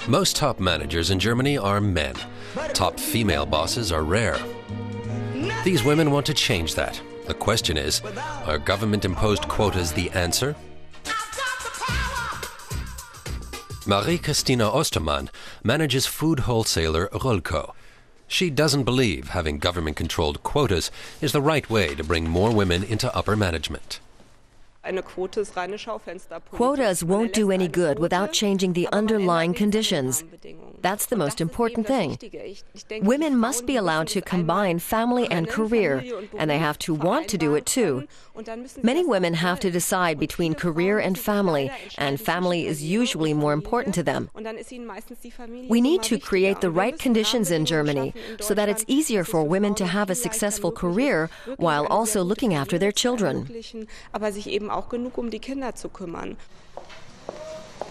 Most top managers in Germany are men. Top female bosses are rare. These women want to change that. The question is, are government-imposed quotas the answer? Marie-Christina Ostermann manages food wholesaler Rolco. She doesn't believe having government-controlled quotas is the right way to bring more women into upper management. Quotas won't do any good without changing the underlying conditions. That's the most important thing. Women must be allowed to combine family and career, and they have to want to do it too. Many women have to decide between career and family is usually more important to them. We need to create the right conditions in Germany so that it's easier for women to have a successful career while also looking after their children.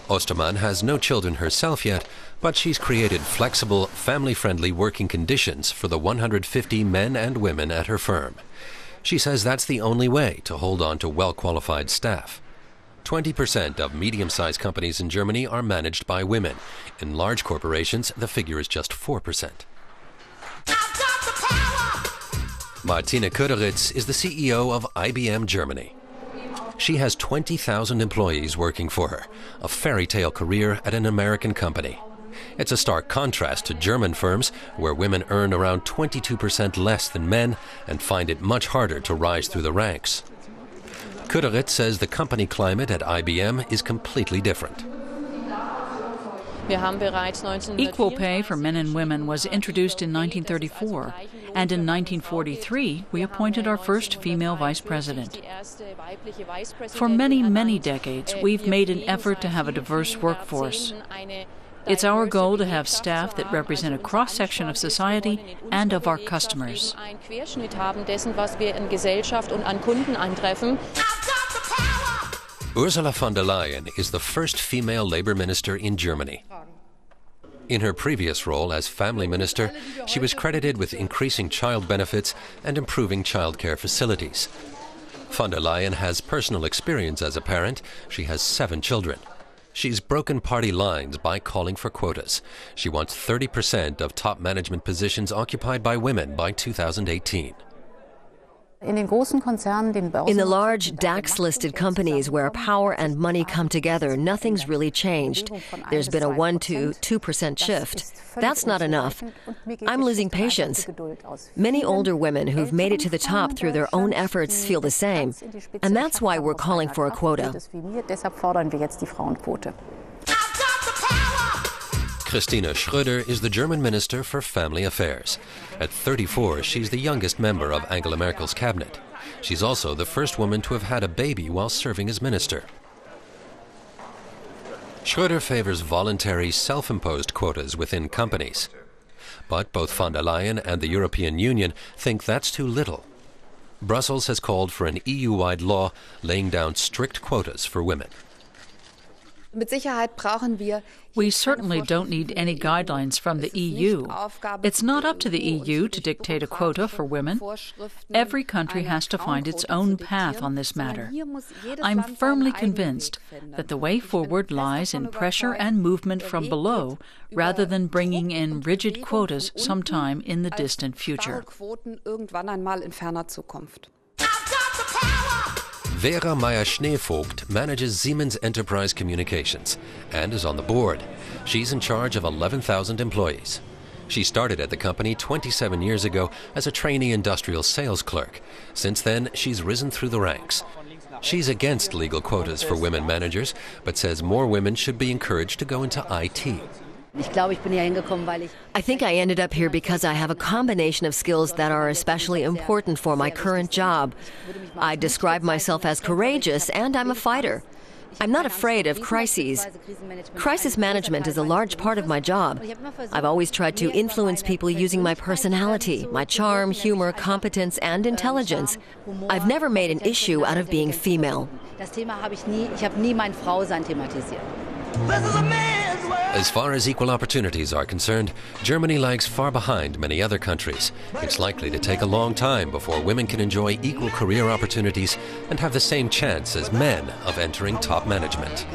Ostermann has no children herself yet, but she's created flexible, family-friendly working conditions for the 150 men and women at her firm. She says that's the only way to hold on to well-qualified staff. 20% of medium-sized companies in Germany are managed by women. In large corporations, the figure is just 4%. Martina Köderitz is the CEO of IBM Germany. She has 20,000 employees working for her, a fairy tale career at an American company. It's a stark contrast to German firms, where women earn around 22% less than men and find it much harder to rise through the ranks. Köderitz says the company climate at IBM is completely different. Equal pay for men and women was introduced in 1934, and in 1943 we appointed our first female vice president. For many, many decades, we've made an effort to have a diverse workforce. It's our goal to have staff that represent a cross-section of society and of our customers. Ursula von der Leyen is the first female labor minister in Germany. In her previous role as family minister, she was credited with increasing child benefits and improving childcare facilities. Von der Leyen has personal experience as a parent. She has 7 children. She's broken party lines by calling for quotas. She wants 30% of top management positions occupied by women by 2018. In the large DAX-listed companies where power and money come together, nothing's really changed. There's been a 1 to 2% shift. That's not enough. I'm losing patience. Many older women who've made it to the top through their own efforts feel the same. And that's why we're calling for a quota. Christina Schroeder is the German Minister for Family Affairs. At 34, she's the youngest member of Angela Merkel's cabinet. She's also the first woman to have had a baby while serving as minister. Schroeder favors voluntary, self-imposed quotas within companies. But both von der Leyen and the European Union think that's too little. Brussels has called for an EU-wide law laying down strict quotas for women. We certainly don't need any guidelines from the EU. It's not up to the EU to dictate a quota for women. Every country has to find its own path on this matter. I'm firmly convinced that the way forward lies in pressure and movement from below, rather than bringing in rigid quotas sometime in the distant future. Vera Meyer-Schneevogt manages Siemens Enterprise Communications and is on the board. She's in charge of 11,000 employees. She started at the company 27 years ago as a trainee industrial sales clerk. Since then, she's risen through the ranks. She's against legal quotas for women managers, but says more women should be encouraged to go into IT. I think I ended up here because I have a combination of skills that are especially important for my current job. I describe myself as courageous, and I'm a fighter. I'm not afraid of crises. Crisis management is a large part of my job. I've always tried to influence people using my personality, my charm, humor, competence, and intelligence. I've never made an issue out of being female. As far as equal opportunities are concerned, Germany lags far behind many other countries. It's likely to take a long time before women can enjoy equal career opportunities and have the same chance as men of entering top management.